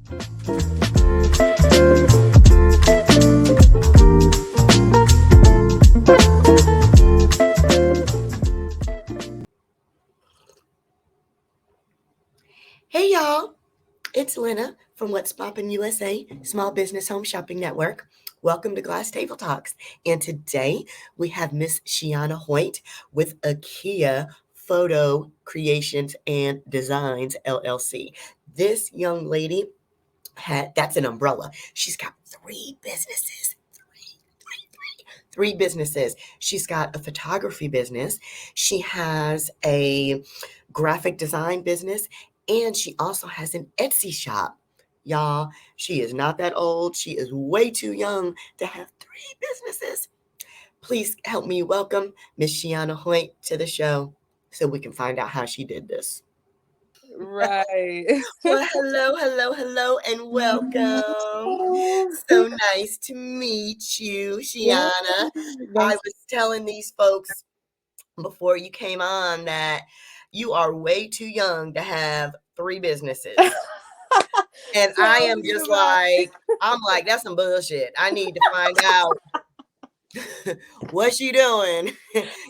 Hey y'all, it's Lena from What's Poppin' USA, Small Business Home Shopping Network. Welcome to Glass Table Talks. And today we have Miss Shiyana Hoyt with Akia Photo Creations and Designs LLC. This young lady that's an umbrella. She's got three businesses. Three businesses. She's got a photography business. She has a graphic design business, and she also has an Etsy shop. Y'all, she is not that old. She is way too young to have three businesses. Please help me welcome Miss Gianna Hoyt to the show so we can find out how she did this. Right. Well, hello, and welcome. So nice to meet you, Yeah, Shiyana. I that's was telling these folks before you came on that you are way too young to have three businesses. And I tell am me just about I'm like, that's some bullshit. I need to find out what she doing.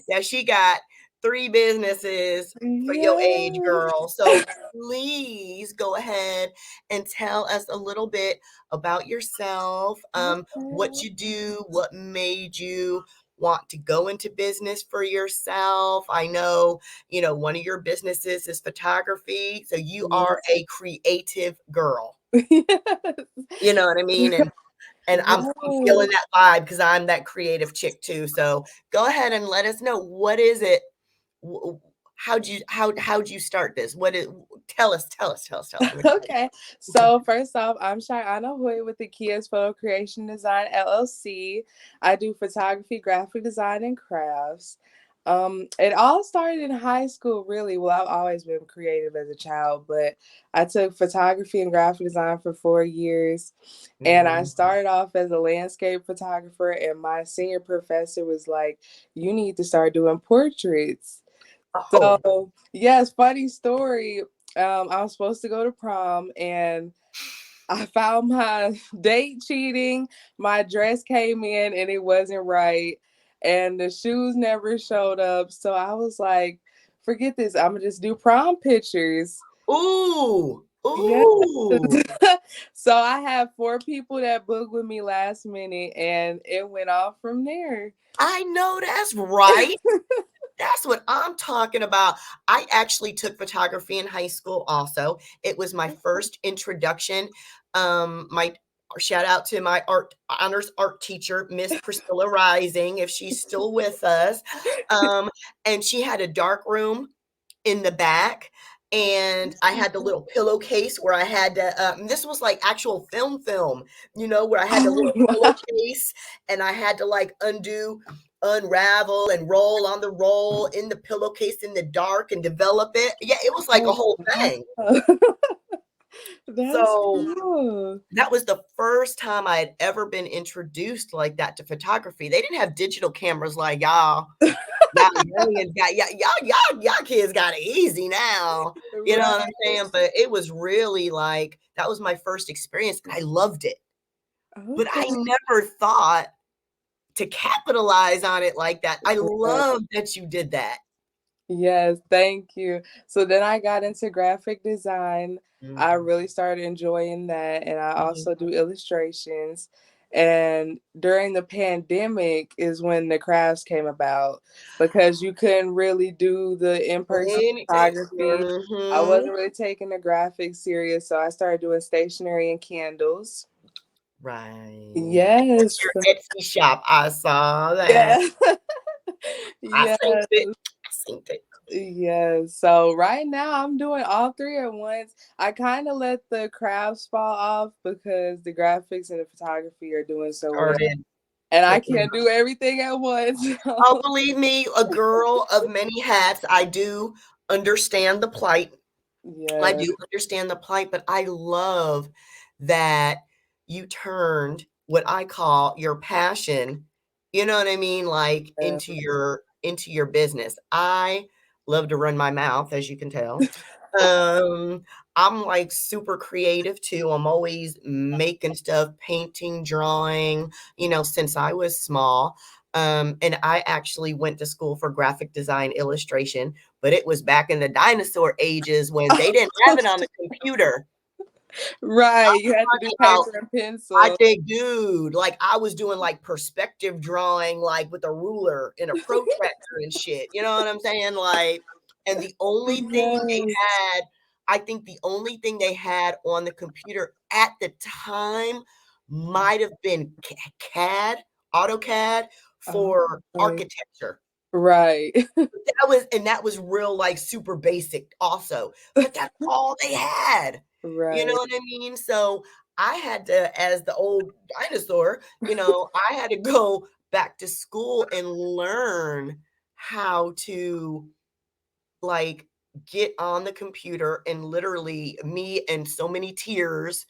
Yeah, she got three businesses for your age, yeah. girl. So please go ahead and tell us a little bit about yourself, what Okay. you do, what made you want to go into business for yourself. I know, one of your businesses is photography, so you are Yes. a creative girl. Yes. You know what I mean? And I'm feeling Yes. that vibe because I'm that creative chick too. So go ahead and let us know, what is it? How'd you start this? What is tell us. I'm excited. Okay. So first off, I'm Shiyana Hoyt with the Kia's Photo Creation Design LLC. I do photography, graphic design, and crafts. It all started in high school, really. Well, I've always been creative as a child, but I took photography and graphic design for 4 years. And I Mhm. started off as a landscape photographer, and my senior professor was like, "You need to start doing portraits." Oh, So, yes, funny story. I was supposed to go to prom and I found my date cheating. My dress came in and it wasn't right. And the shoes never showed up. So I was like, forget this. I'm going to just do prom pictures. ooh, Yes. ooh. So I had 4 people that booked with me last minute and it went off from there. I know that's right. That's what I'm talking about. I actually took photography in high school also. It was my first introduction. My shout out to my honors art teacher, Miss Priscilla Rising, if she's still with us. Um, and she had a dark room in the back. And I had the little pillowcase where I had to, this was like actual film, where I had the Oh, little wow. pillowcase and I had to like unravel and roll on the roll in the pillowcase in the dark and develop it. Yeah, it was like a Oh, whole wow. thing. That's So cool. that was the first time I had ever been introduced like that to photography. They didn't have digital cameras like y'all. Y'all youngins got y'all kids got it easy now. You know what I'm Right. saying? But it was really like that was my first experience and I loved it. But I Okay. never thought to capitalize on it like that. I Right. love that you did that. Yes, thank you. So then I got into graphic design. I Mhm, really started enjoying that, and I mhm. also do illustrations. And during the pandemic is when the crafts came about because you couldn't really do the in-person Anything. photography. I Mhm. wasn't really taking the graphics serious, so I started doing stationery and candles. Right. Yes. Your Etsy shop, I saw that. Yeah. I seen Yes. it. I seen it. Yes. So right now I'm doing all three at once. I kind of let the crafts fall off because the graphics and the photography are doing so well. Started And I picking can't do everything at once. Oh, believe me, a girl of many hats. I do understand the plight. I Yeah. do understand the plight, but I love that you turned what I call your passion, you know what I mean, like Yeah. into your business. I love to run my mouth, as you can tell. Um, I'm like super creative too. I'm always making stuff, painting, drawing, since I was small. And I actually went to school for graphic design illustration, but it was back in the dinosaur ages when they didn't have it on the computer. Right. You had to do About paper and I pencil. think, dude, like I was doing like perspective drawing, like with a ruler and a protractor and shit. You know what I'm saying? Like, and the only thing they Yes. had, I think the only thing they had on the computer at the time might have been CAD, AutoCAD Oh, for right. architecture. Right. That was real, like, super basic also, but that's all they had, you know Right. what I mean? So, I had to, as the old dinosaur, I had to go back to school and learn how to, like, get on the computer and literally me and so many tears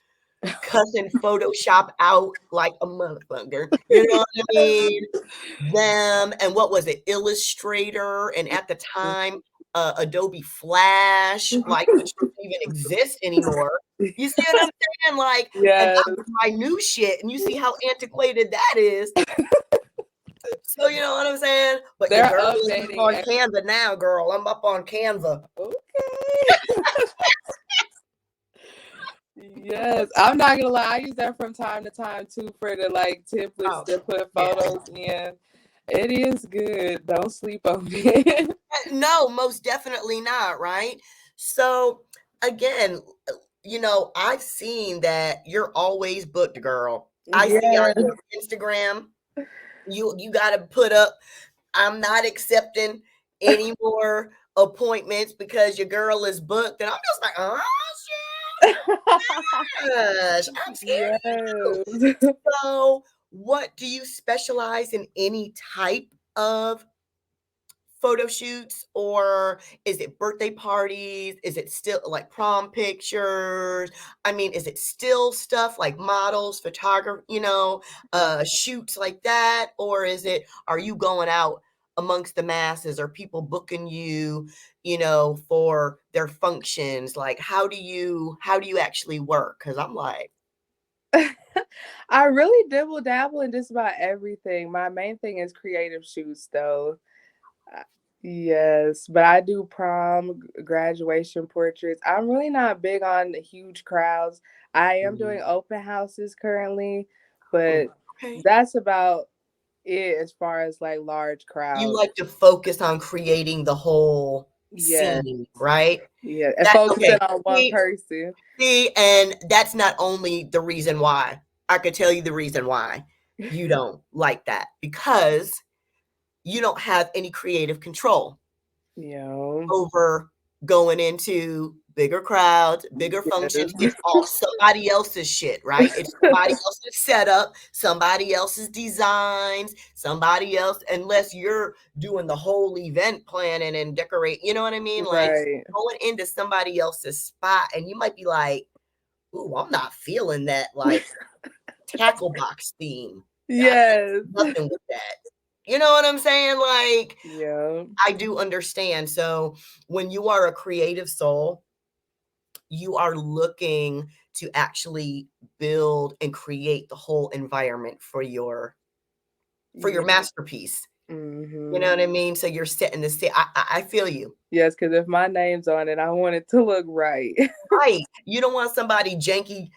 cussing Photoshop out like a motherfucker, you know what I mean? Them and what was it? Illustrator, and at the time, Adobe Flash, like, which doesn't even exist anymore. You see what I'm saying? Like, and Yes. that was my new shit, and you see how antiquated that is. So, you know what I'm saying? But your They're girl is up updating on Canva now, girl. I'm up on Canva. okay. Yes. I'm not gonna lie, I use that from time to time too for the like templates Oh, to put yeah. photos in. It is good. Don't sleep on it. No, most definitely not, right? So, again, I've seen that you're always booked, girl. I see on Yes. your Instagram, you gotta put up, "I'm not accepting any more appointments because your girl is booked," and I'm just like, "Oh, gosh, I'm scared of you." Yes. So, what do you specialize in any type of photo shoots, or is it birthday parties? Is it still like prom pictures? I mean, is it still stuff like models, photography, shoots like that? Or are you going out amongst the masses? Or people booking you, for their functions? Like, how do you actually work? Because I'm like, I really dibble dabble in just about everything. My main thing is creative shoots, though. Uh, Yes, but I do prom, graduation portraits. I'm really not big on huge crowds. I am doing mm, open houses currently, oh, but okay. that's about it as far as like large You crowds. like to focus on creating the whole Yeah, scene, right? yeah, and That focusing okay. on one See, person. see, and that's not only the reason why. I could tell you the reason why you don't like that, because you don't have any creative control Yeah. over going into bigger crowds, bigger functions. Yes. It's all somebody else's shit, right? It's somebody else's setup, somebody else's designs, somebody else, unless you're doing the whole event planning and decorate, you know what I mean? Like Right. going into somebody else's spot, and you might be like, ooh, I'm not feeling that, like, tackle box theme. I Yes. nothing with that. You know what I'm saying? Like, Yeah. I do understand. So when you are a creative soul, you are looking to actually build and create the whole environment for your Yeah. masterpiece. You know Mhm. what I mean? So you're setting the stage. I feel you. Yes, because if my name's on it, I want it to look right. Right. You don't want somebody janky,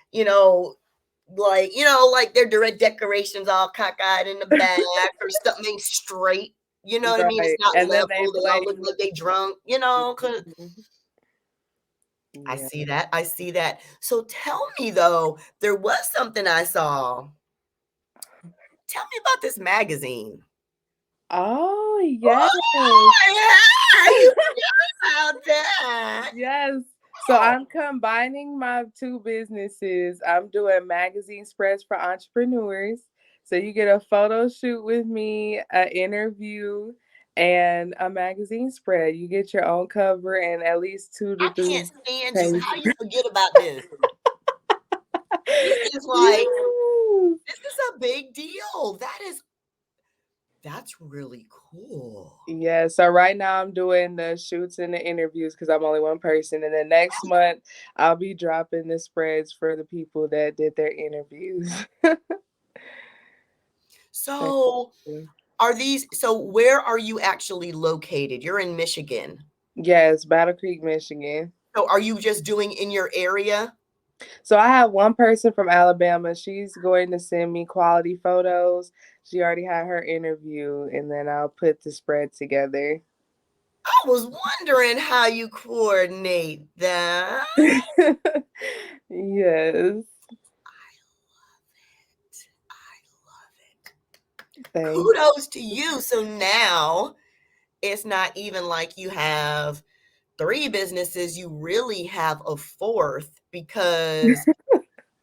like their direct decorations all cockeyed in the back, or something ain't straight. You know what I mean? It's Right, not and then they level. They all look blame like they drunk, cause Mhm. I Yeah. see that. I see that. So tell me though, there was something I saw. Tell me about this magazine. Oh, yes. Oh, yeah, you forgot about that. Yes. So Oh, I'm combining my two businesses. I'm doing magazine spreads for entrepreneurs. So you get a photo shoot with me, an interview, and a magazine spread. You get your own cover and at least two to I three can't stand you. pages. How you forget about this? This is like Yes. this is a big deal. That's really cool. Yeah, so right now I'm doing the shoots and the interviews because I'm only one person, and then next month I'll be dropping the spreads for the people that did their interviews. Thank So you. where are you actually located? You're in Michigan. Yes, Battle Creek, Michigan. So are you just doing in your area? So I have one person from Alabama. She's going to send me quality photos. She already had her interview, and then I'll put the spread together. I was wondering how you coordinate that. Yes, I love it. thank Kudos to you. So now it's not even like you have three businesses, you really have a fourth because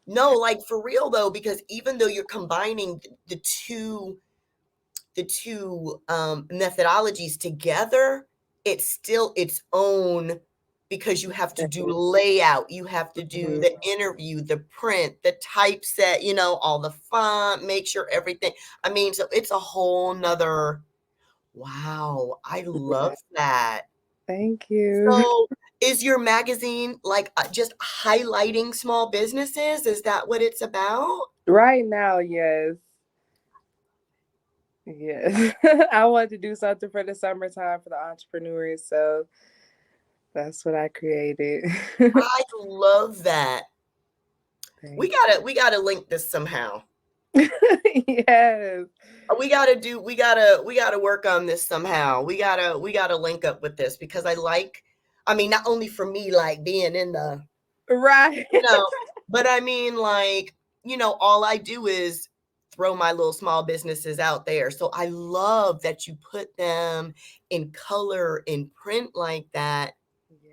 no, like for real though, because even though you're combining the two methodologies together, it's still its own because you have to do you. layout, you have to do Mhm. the interview, the print, the typeset, all the font, make sure everything. I mean, so it's a whole nother. Wow, I love Yeah, that. thank you. So, is your magazine like just highlighting small businesses? Is that what it's about? Right now, yes. Yes. I wanted to do something for the summertime for the entrepreneurs, so that's what I created. I love that. We Thank gotta we gotta link this somehow. you. Yes. We gotta work on this somehow. We gotta link up with this because I mean, not only for me like being in the Right. you know, but I mean like, all I do is throw my little small businesses out there. So I love that you put them in color, in print like that. Yes.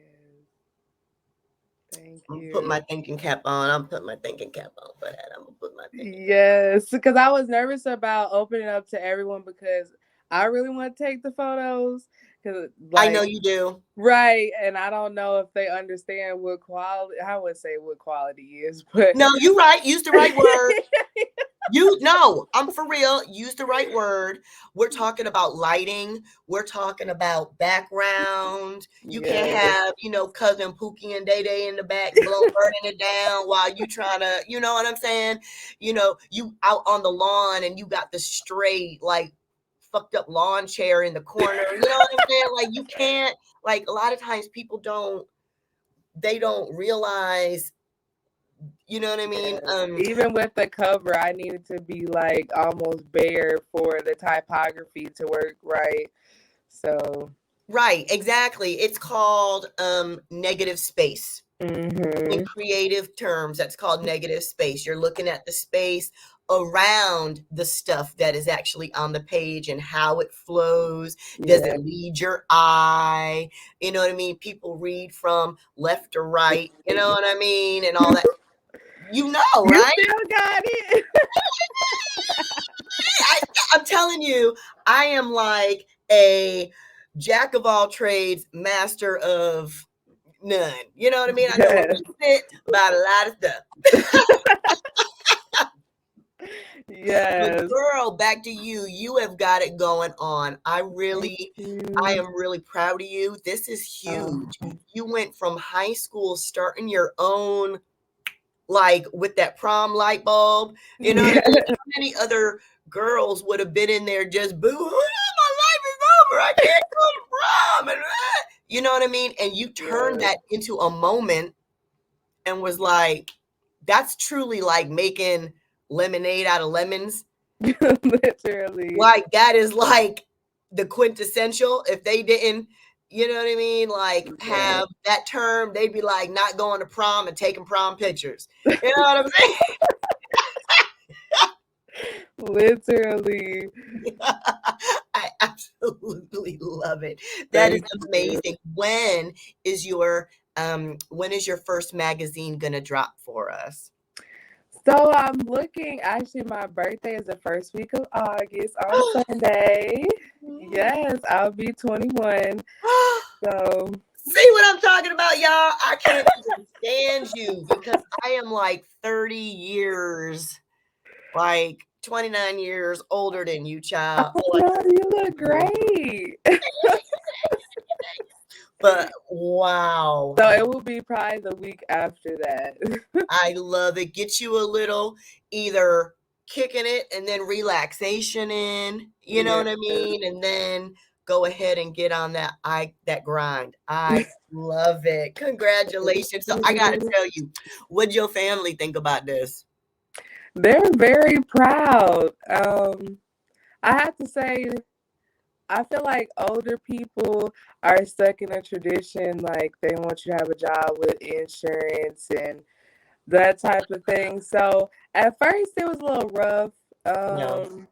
Thank I'm gonna put my you. thinking cap on. I'm putting my thinking cap on for that. I'm gonna put my thinking cap. Yes, because I was nervous about opening up to everyone because I really want to take the photos. Because, I know like, you do. right, and I don't know if they understand what quality. I would say what quality is, but No, you right. Use the right word. You no, I'm for real. Use the right word. We're talking about lighting. We're talking about background. You can't yes, have, cousin Pookie and Day Day in the back burning it down while you trying to, you know what I'm saying? You out on the lawn and you got the straight, like fucked up lawn chair in the corner. You know what I'm saying? Like you can't, like a lot of times people they don't realize, you know what I mean? yes. Even with the cover, I needed to be like almost bare for the typography to work right. So, Right, exactly. It's called negative space. In hmm, creative terms, that's called negative space. You're looking at the space around the stuff that is actually on the page and how it flows. Does yeah. it lead your eye? You know what I mean? People read from left to right, you know what I mean? And all that. You know, You right? still got it. I, I'm telling you, I am like a jack of all trades, master of none. You know what I mean? I know a Yes. little bit about a lot of stuff. But Yes. girl, back to you. You have got it going on. Thank I you. am really proud of you. This is huge. Oh, You went from high school starting your own, like with that prom light bulb. You know what I mean? yeah. How many other girls would have been in there just boo hoo? My life is over. I can't go to prom. And, you know what I mean? And you turned Yes. that into a moment and was like, that's truly like making lemonade out of lemons. Literally. Like that is like the quintessential. If they didn't, you know what I mean, like Yeah. have that term, they'd be like not going to prom and taking prom pictures. You know what I'm saying? Literally. I absolutely love it. That is Thank you. amazing. When is your first magazine gonna drop for us? So I'm looking. Actually, my birthday is the first week of August on Sunday. Yes, I'll be 21. So, See what I'm talking about, y'all? I can't even stand you because I am like 30 years, like 29 years older than you, child. Oh no, you look great. But wow, So it will be probably the week after that. I love it. Get you a little either kicking it and then relaxation in, you know Yeah. what I mean? And then go ahead and get on that grind. I love it. Congratulations. So I gotta tell you, what'd your family think about this? They're very proud. I have to say, I feel like older people are stuck in a tradition, like they want you to have a job with insurance and that type of thing. So at first it was a little rough. No. Um,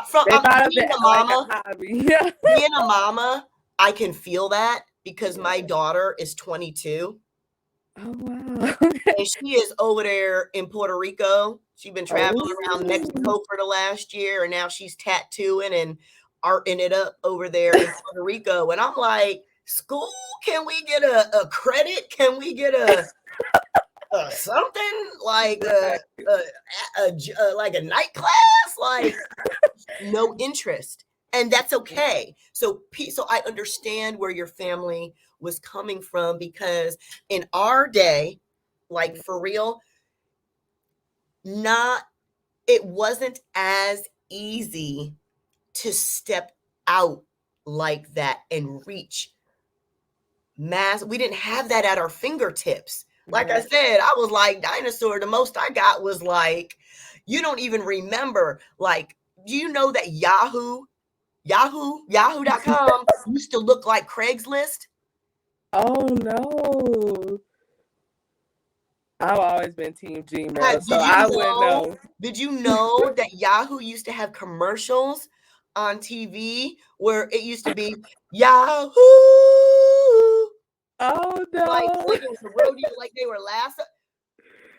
From they thought of being it a like a mama, hobby. Yeah. being a mama, I can feel that because my Yeah. daughter is 22 Oh wow. and she is over there in Puerto Rico. She's been traveling around Oh. Mexico for the last year, and now she's tattooing and arting it up over there in Puerto Rico. And I'm like, school? Can we get a credit? Can we get a something like Right. like a night class? Like no interest, and that's okay. So I understand where your family was coming from because in our day, like for real, not it wasn't as easy to step out like that and reach mass. We didn't have that at our fingertips. Like I Right. said, I was like dinosaur. The most I got was like, you don't even remember. Like, do you know that Yahoo.com used to look like Craigslist? Oh no. I've always been Team Gmail, so Did you I wouldn't know? know. Did you know that Yahoo used to have commercials on TV where it used to be Yahoo, Oh like no. it was a rodeo, like they were last.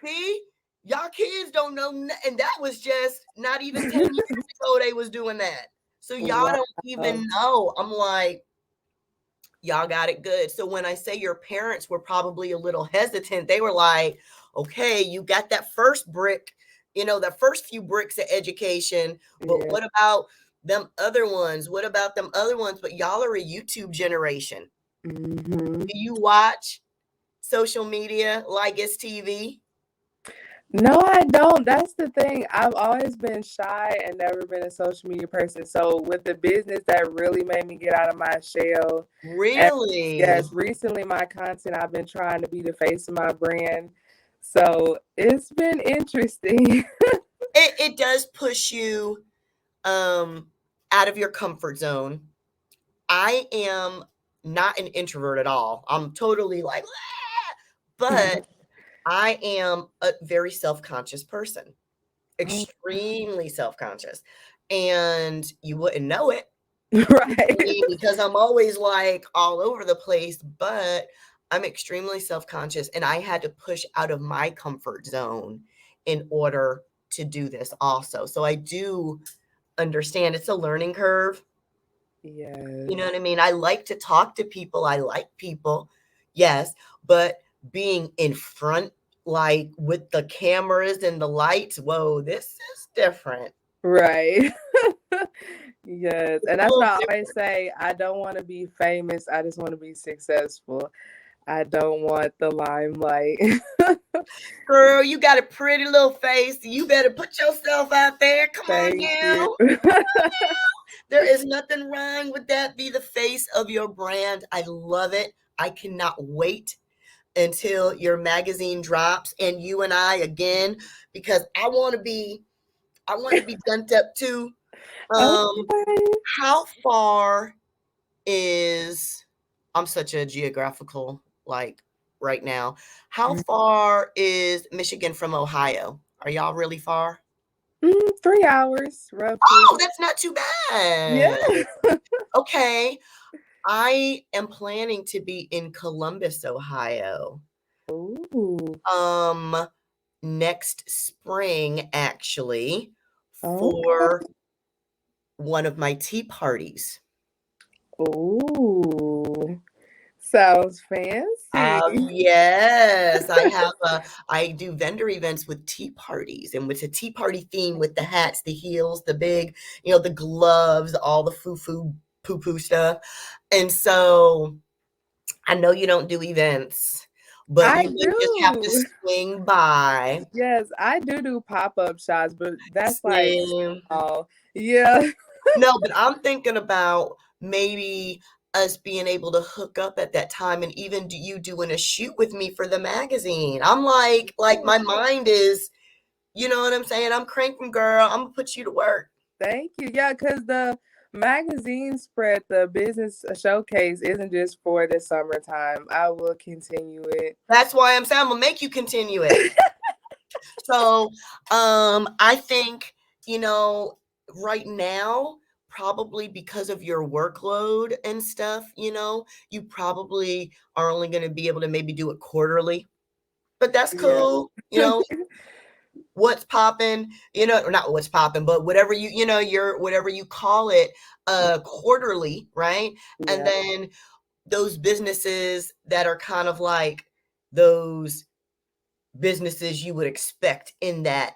See, y'all kids don't know, and that was just not even 10 years ago. They was doing that, so y'all Wow. don't even know. I'm like, y'all got it good. So when I say your parents were probably a little hesitant, they were like, okay, you got that first brick, the first few bricks of education, but Yeah. what about them other ones? What about them other ones? But y'all are a YouTube generation. Mhm. Do you watch social media like it's TV? No, I don't. That's the thing. I've always been shy and never been a social media person. So with the business, that really made me get out of my shell. And Really? yes, recently my content, I've been trying to be the face of my brand. So it's been interesting. It does push you um out of your comfort zone. I am not an introvert at all. I'm totally like, "Ah," but I am a very self-conscious person, Oh, extremely self-conscious. And you wouldn't know it right. because I'm always like all over the place, but I'm extremely self-conscious and I had to push out of my comfort zone in order to do this also. So I do understand it's a learning curve. You know Yes. what I mean? I like to talk to people. I like people. Yes, but being in front, like with the cameras and the lights, whoa, this is different. Right. Yes. It's And a that's what little I different. always say. I don't want to be famous. I just want to be successful. I don't want the limelight. Girl, you got a pretty little face. You better put yourself out there. Come on Thank you. now. There is nothing wrong with that. Be the face of your brand. I love it. I cannot wait until your magazine drops and you and I again because I want to be done up too. Um, Okay. how far is I'm such a geographical like right now. How far is Michigan from Ohio? Are y'all really far? 3 hours, roughly. Oh, that's not too Yeah. bad. Okay. I am planning to be in Columbus, Ohio. Ooh. Um next spring actually Okay. for one of my tea parties. Ooh. Sounds fancy. Yes, I do vendor events with tea parties, and with a tea party theme with the hats, the heels, the big, the gloves, all the foo-foo, poo-poo stuff. And so I know you don't do events, but I you may just have to do. swing by. Yes, I do pop-up shops, but that's like Same. small. Yeah. No, but I'm thinking about maybe us being able to hook up at that time and even you doing a shoot with me for the magazine. I'm like my mind is, you know what I'm saying? I'm cranking, girl. I'm gonna put you to work. Thank you. Yeah, because the magazine spread, the business showcase isn't just for the summertime. I will continue it. That's why I'm saying I'm gonna make you continue it. So, I think, you know, right now, probably because of your workload and stuff, you probably are only going to be able to maybe do it quarterly, but that's Yeah. cool. What's popping, or not what's popping, but whatever your whatever you call it, quarterly, right? And Yeah. then those businesses that are kind of like those businesses you would expect in that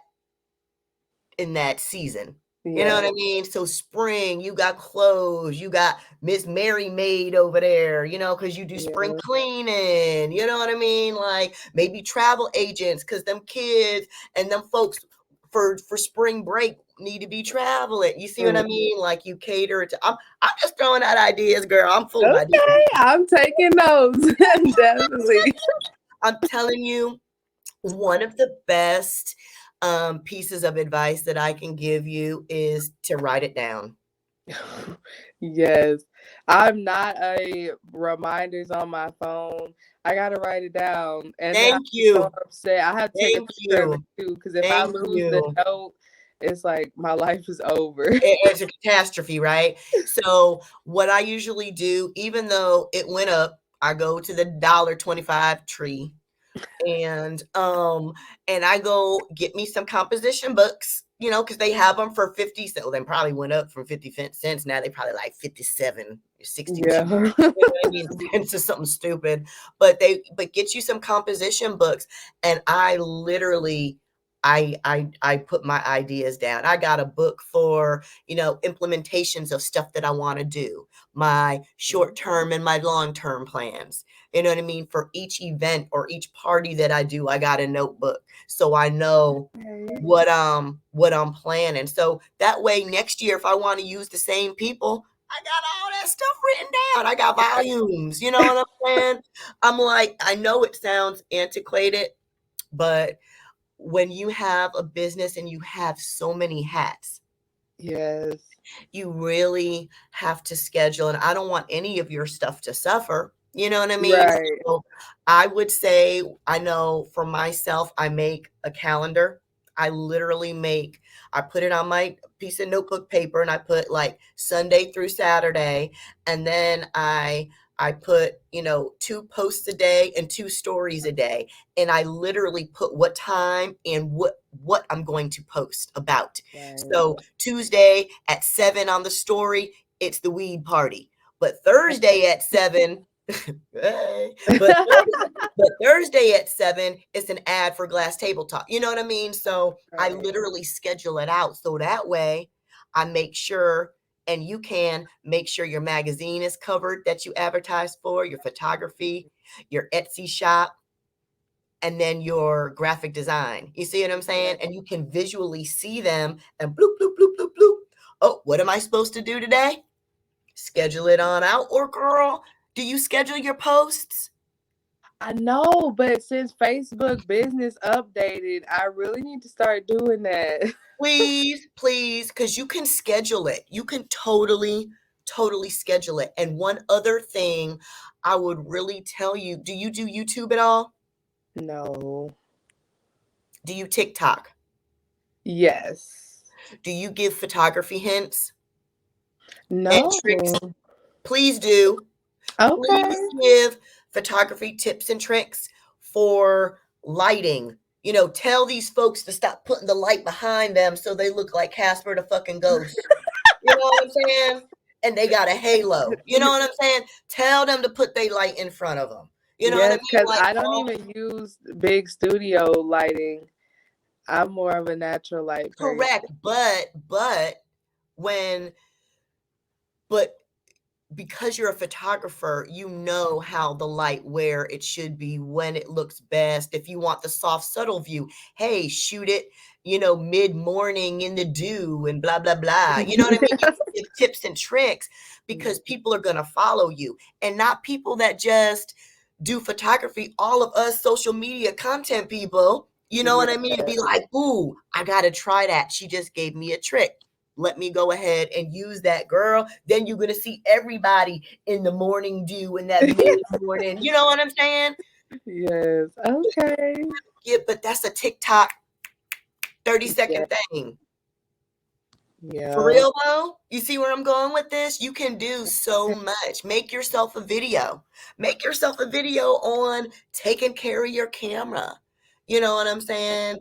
season. You know Yeah. what I mean? So spring, you got clothes, you got Miss Mary Maid over there, because you do spring Yeah. cleaning, you know what I mean? Like maybe travel agents, because them kids and them folks for spring break need to be traveling. You see what I Mm. mean? Like you cater to I'm just throwing out ideas, girl. I'm full of ideas. Okay, I'm taking notes. Definitely. I'm telling you, one of the best pieces of advice that I can give you is to write it down. Yes. I'm not a reminders on my phone. I gotta write it down. And then I Thank get so you. upset. I have to take a Thank picture of it you. too, because if I Thank lose the you. note, it's like my life is over. It's a catastrophe, right? So what I usually do, even though it went up, I go to the $1.25 tree and I go get me some composition books, because they have them for 50 cents. Well, they probably went up from 50 cents. Now they probably like 57, 62. Yeah. You know what I mean? Into something stupid. But get you some composition books. And I literally I put my ideas down. I got a book for, implementations of stuff that I want to do, my short term and my long term plans. You know what I mean? For each event or each party that I do, I got a notebook so I know Okay. what I'm planning. So that way next year, if I want to use the same people, I got all that stuff written down. I got volumes. You know what I'm saying? I'm like, I know it sounds antiquated, but when you have a business and you have so many hats, Yes. you really have to schedule, and I don't want any of your stuff to suffer. You know what I mean? Right. So I would say, I know for myself, I make a calendar. I put it on my piece of notebook paper and I put like Sunday through Saturday. And then I put, 2 posts a day and 2 stories a day. And I literally put what time and what I'm going to post about. Right. So Tuesday at 7 on the story, it's the weed party. But Thursday at 7, hey, but Thursday at 7, it's an ad for Glass Table Talk. You know what I mean? So I Right. literally schedule it out. So that way I make sure, and you can make sure your magazine is covered that you advertise for, your photography, your Etsy shop, and then your graphic design. You see what I'm saying? And you can visually see them and bloop, bloop, bloop, bloop, bloop. Oh, what am I supposed to do today? Schedule it on out. Or, girl, do you schedule your posts? I know, but since Facebook business updated, I really need to start doing that. Please, please, because you can schedule it. You can totally, totally schedule it. And one other thing I would really tell you, do you do YouTube at all? No. Do you TikTok? Yes. Do you give photography hints and No. tricks? Please do. Okay. Please give photography tips and tricks for lighting. Tell these folks to stop putting the light behind them so they look like Casper the fucking ghost. You know what I'm saying? and they got a halo. You know what I'm saying? Tell them to put their light in front of them. You know what I Yes, mean? because Like, I don't even use big studio lighting. I'm more of a natural light person. correct. But when, but because you're a photographer, you know how the light, where it should be, when it looks best. If you want the soft, subtle view, hey, shoot it, mid morning in the dew and blah, blah, blah. You know what I mean? You can give tips and tricks because people are going to follow you, and not people that just do photography. All of us social media content people, you know what I mean? Be like, ooh, I got to try that. She just gave me a trick. Let me go ahead and use that, girl. Then you're going to see everybody in the morning dew in that mid morning. You know what I'm saying? Yes. Okay. Yeah, but that's a TikTok 30-second Yeah. thing. For Yeah. real though, you see where I'm going with this? You can do so much. Make yourself a video. Make yourself a video on taking care of your camera. You know what I'm saying?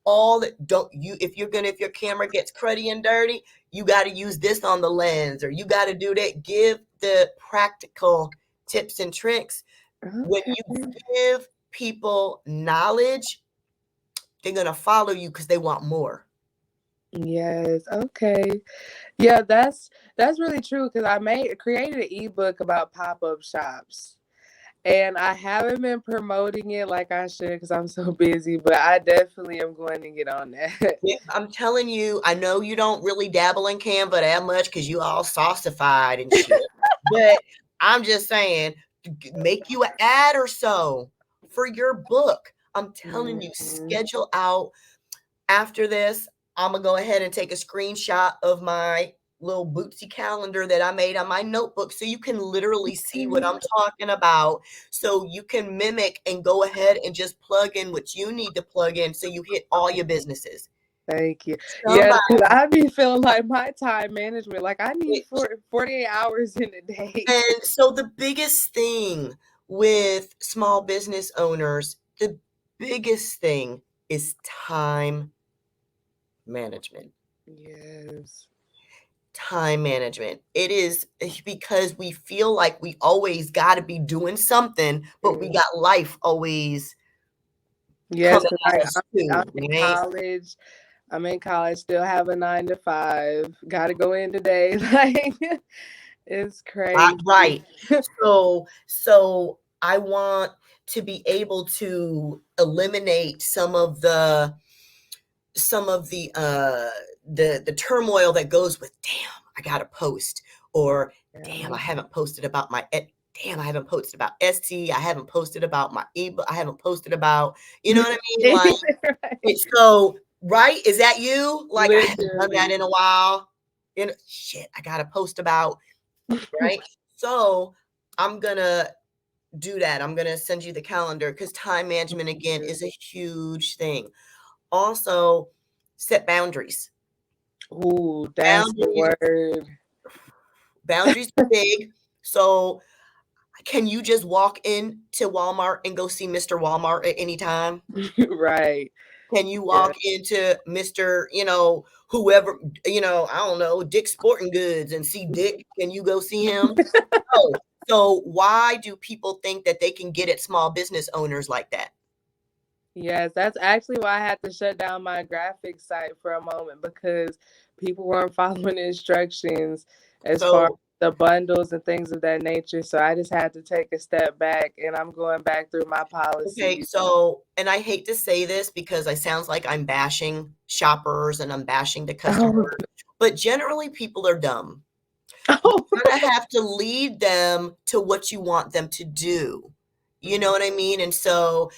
All that don't you if your camera gets cruddy and dirty, you got to use this on the lens, or you got to do that. Give the practical tips and tricks. When Okay. you give people knowledge, they're going to follow you because they want more. Yes. Okay. Yeah, that's really true because I created an ebook about pop-up shops. And I haven't been promoting it like I should because I'm so busy, but I definitely am going to get on that. Yeah, I'm telling you, I know you don't really dabble in Canva that much because you all saucified and shit. But I'm just saying, make you an ad or so for your book. I'm telling you, Mhm. schedule out after this. I'm gonna go ahead and take a screenshot of my little Bootsy calendar that I made on my notebook so you can literally see what I'm talking about. So you can mimic and go ahead and just plug in what you need to plug in so you hit all your businesses. Thank you. Yeah, Somebody, because I be feeling like my time management, like I need 48 hours in a day. and so the biggest thing with small business owners, the biggest thing is time management. Yes. Time management. It is because we feel like we always got to be doing something, but we Mm. got life always Yes, coming because at I'm, us too, I'm in right? college. I'm in college, still have a 9 to 5. Got to go in today. Like, it's crazy. Right. So I want to be able to eliminate some of the turmoil that goes with, damn, I gotta post, or damn, Yeah. I haven't posted about damn, I haven't posted about ST, I haven't posted about my ebook, I haven't posted about, you know what I mean? Like, Right. it's so right. Is that you? Like, I haven't done that Literally. in a while. Shit, I gotta post about, right? So I'm gonna do that. I'm gonna send you the calendar because time management again is a huge thing. Also, set boundaries. Ooh, that's the Boundaries, word. boundaries are big. So can you just walk into Walmart and go see Mr. Walmart at any time? Right. Can you Yeah. walk into Mr., whoever, I don't know, Dick's Sporting Goods and see Dick? Can you go see him? No. So why do people think that they can get at small business owners like that? Yes, that's actually why I had to shut down my graphic site for a moment because people weren't following instructions as far as So, the bundles and things of that nature. So I just had to take a step back and I'm going back through my okay, policies. so, and I hate to say this because I sounds like I'm bashing shoppers and I'm bashing the customer, Oh, but generally people are dumb. You oh. kind of have to lead them to what you want them to do. You know what I mean? And so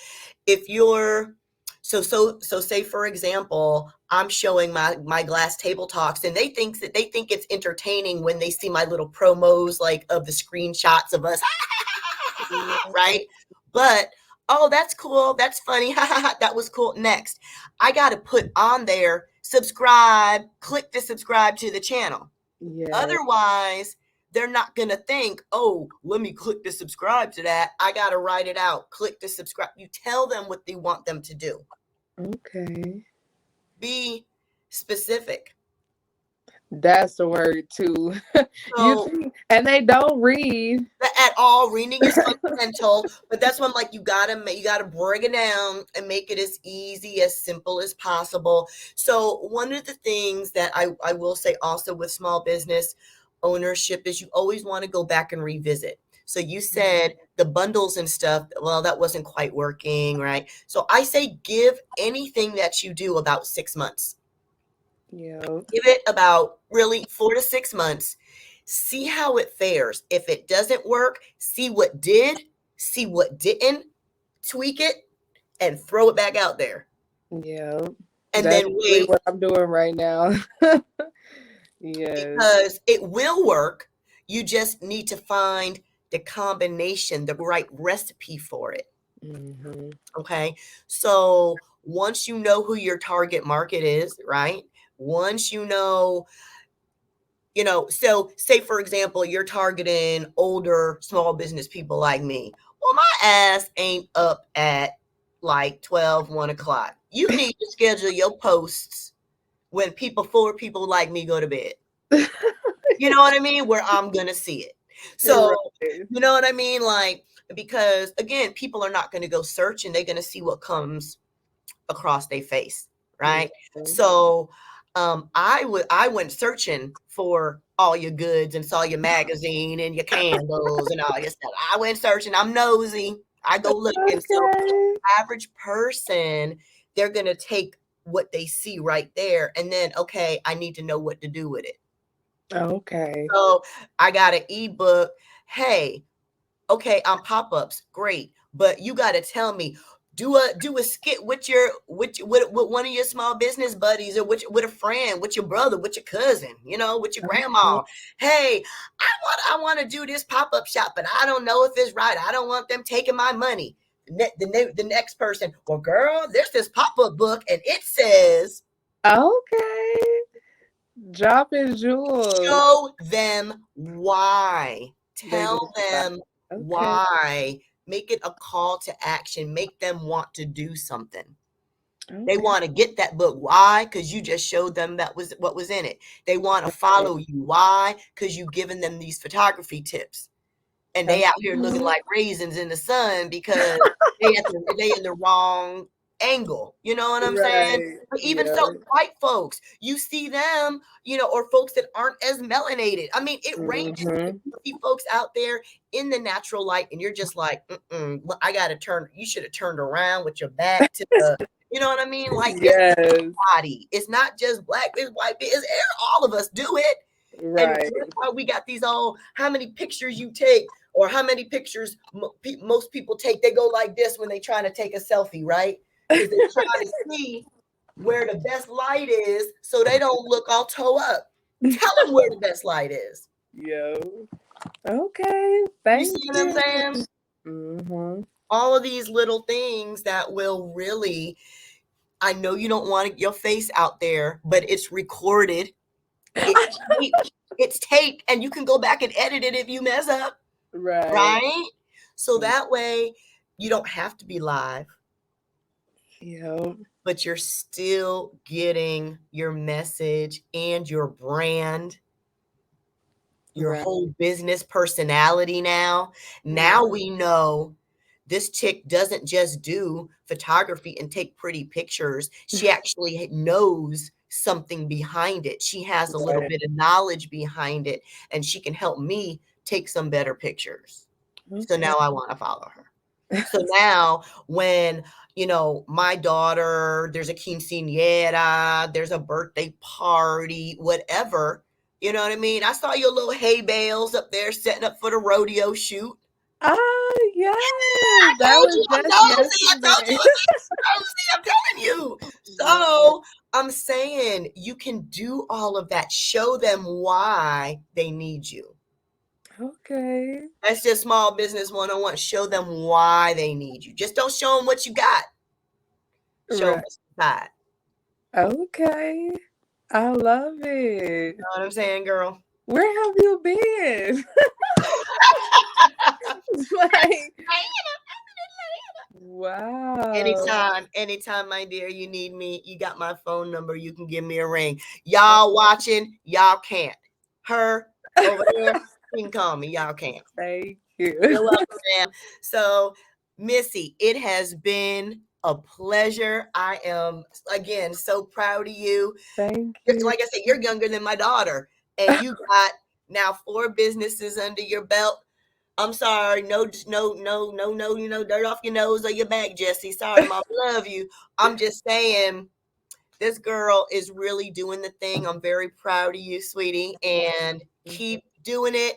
if you're so say for example, I'm showing my glass table talks and they think it's entertaining when they see my little promos like of the screenshots of us, right? But oh, that's cool, that's funny, that was cool. Next, I got to put on there, subscribe, click to subscribe to the channel. Yeah. Otherwise, they're not going to think, oh, let me click to subscribe to that. I got to write it out. Click to subscribe. You tell them what they want them to do. Okay. Be specific. That's the word too. You So think, and they don't read. at all, reading is fundamental, but that's when like you gotta break it down and make it as easy, as simple as possible. So one of the things that I will say also with small business ownership is you always want to go back and revisit. So you said the bundles and stuff, well, that wasn't quite working, right? So I say give anything that you do about 6 months. Yeah. Give it about really 4 to 6 months. See how it fares. If it doesn't work, see what did, see what didn't, tweak it, and throw it back out there. Yeah. And That's then really wait, what I'm doing right now. Yes. because it will work. You just need to find the combination, the right recipe for it. Hmm. Okay. So once you know who your target market is, right? Once so say for example, you're targeting older small business people like me. Well, my ass ain't up at like 12, 1 o'clock. You need to schedule your posts when four people like me go to bed. You know what I mean? Where I'm going to see it. So, Right. you know what I mean? Like, because again, people are not going to go searching. They're going to see what comes across their face, Yeah. right? So I went searching for all your goods and saw your magazine and your candles and all your stuff. I went searching. I'm nosy. I go looking. So Okay. average person, they're gonna take what they see right there, and then okay, I need to know what to do with it. Okay. So I got an ebook. Hey, okay, on pop-ups, great. But you got to tell me, do a skit with one of your small business buddies, or with a friend, with your brother, with your cousin, with your Okay. grandma. Hey, I want to do this pop-up shop, but I don't know if it's right. I don't want them taking my money. The next person, well, girl, there's this pop-up book and it says, Okay. Dropping jewels. show them why. They need Tell to buy. them Okay. why. Make it a call to action. Make them want to do something. They Okay. want to get that book. Why? Because you just showed them that was what was in it. They want to follow you. Why? Because you've given them these photography tips. And they out here looking Okay. like raisins in the sun because they in the wrong angle. You know what I'm saying? Right. But even Yeah. so, white folks, you see them, or folks that aren't as melanated. I mean, it ranges. Hmm. You see folks out there in the natural light, and you're just like, I gotta turn. You should have turned around with your back to the. You know what I mean? Like it's Yes. body. It's not just black. It's white. It's all of us do it. And Right. that's why we got these how many pictures you take or how many pictures most people take. They go like this when they trying to take a selfie, right? Because they're trying to see where the best light is so they don't look all toe up. Tell them where the best light is. Yo. Okay. You see Thank what I'm you. saying? Hmm. All of these little things that will really, I know you don't want your face out there, but it's recorded. It's taped. It's taped, and you can go back and edit it if you mess up. Right. Right? So that way you don't have to be live, Yo. but you're still getting your message and your brand, your Right. whole business personality now. Right. Now we know this chick doesn't just do photography and take pretty pictures. She actually knows something behind it. She has a little Right. bit of knowledge behind it, and she can help me take some better pictures. So Okay. now I want to follow her. So now when, my daughter, there's a quinceañera, there's a birthday party, whatever, you know what I mean? I saw your little hay bales up there setting up for the rodeo shoot. Ah, I yes. That told was you I'm just nosy. I told you yesterday. I'm nosy. I'm telling you. Right. So I'm saying you can do all of that. Show them why they need you. Okay. That's just small business 101. Show them why they need you. Just don't show them what you got. Show them Right. what's inside. Okay. I love it. You know what I'm saying, girl? Where have you been? Like, Wow. Anytime, my dear, you need me, you got my phone number. You can give me a ring. Y'all watching, y'all can't. Her over there, you can call me. Y'all can't. Thank you. You're welcome, ma'am. So, Missy, it has been a pleasure. I am again so proud of you. Thank you. Like I said, you're younger than my daughter, and you got now 4 businesses under your belt. I'm sorry, no, dirt off your nose or your back, Jesse. Sorry, mom, love you. I'm just saying, this girl is really doing the thing. I'm very proud of you, sweetie, and keep doing it.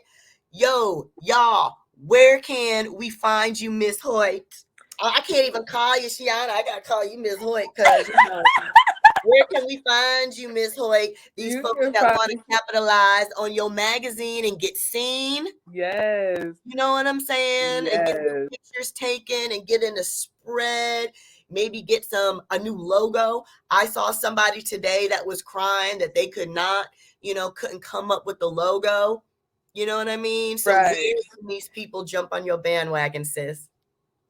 Yo, y'all, where can we find you, Miss Hoyt? I can't even call you Shiyana. I gotta call you Miss Hoyt because where can we find you, Miss Hoyt? These You folks can that find want to me. capitalize on your magazine and get seen. Yes. You know what I'm saying? And get their Yes. pictures taken and get in a spread. Maybe get a new logo. I saw somebody today that was crying that they could not, couldn't come up with the logo. You know what I mean? So where Right. can these people jump on your bandwagon, sis?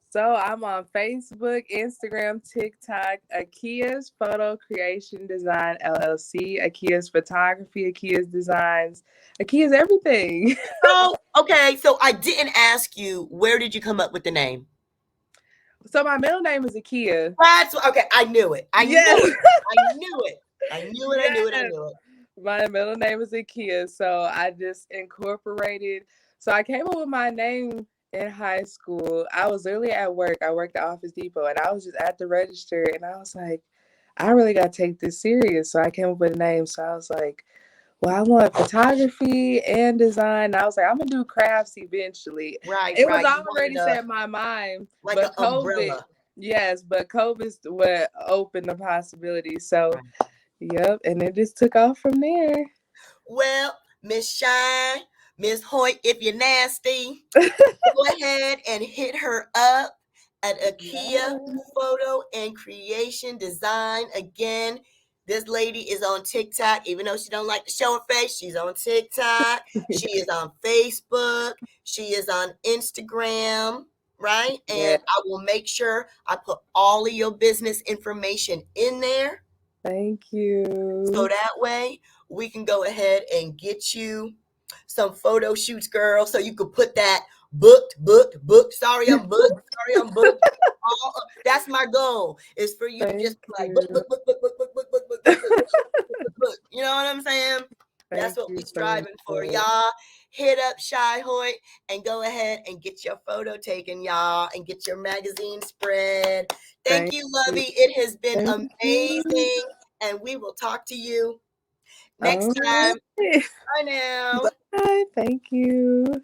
So I'm on Facebook, Instagram, TikTok, Akia's Photo Creation Design LLC, Akia's Photography, Akia's Designs, Akia's everything. Oh, okay. So I didn't ask you, where did you come up with the name? So my middle name is Akia. That's okay. I knew it. I knew Yes. it. I knew it. I knew it. I knew it. I Yes. knew it. My middle name is Akia. So I just incorporated. So I came up with my name in high school. I was literally at work. I worked at Office Depot and I was just at the register and I was like, I really got to take this serious. So I came up with a name. So I was like, well, I want photography and design. And I was like, I'm gonna do crafts eventually. Right, It was right. You wanted already set in my mind, like an but COVID, umbrella. yes, but COVID's what opened the possibility. So, Right. yep, and it just took off from there. Well, Miss Shine, Miss Hoyt, if you're nasty, go ahead and hit her up at Akia Yes. Photo and Creation Design. Again, this lady is on TikTok. Even though she don't like to show her face, she's on TikTok. She is on Facebook. She is on Instagram. Right. Yeah. And I will make sure I put all of your business information in there. Thank So you. that way we can go ahead and get you some photo shoots, girl, so you could put that booked. Sorry, I'm booked. Sorry, I'm booked. That's my goal, is for you to Thank just be like you. book. You know what I'm saying? That's Thank what we you so striving for. much. Y'all hit up Shy Hoyt and go ahead and get your photo taken, y'all, and get your magazine spread. Thank Thank you, you. Lovey. It has been Thank you. amazing. And we will talk to you next All time. right. Bye now. Bye. Thank you.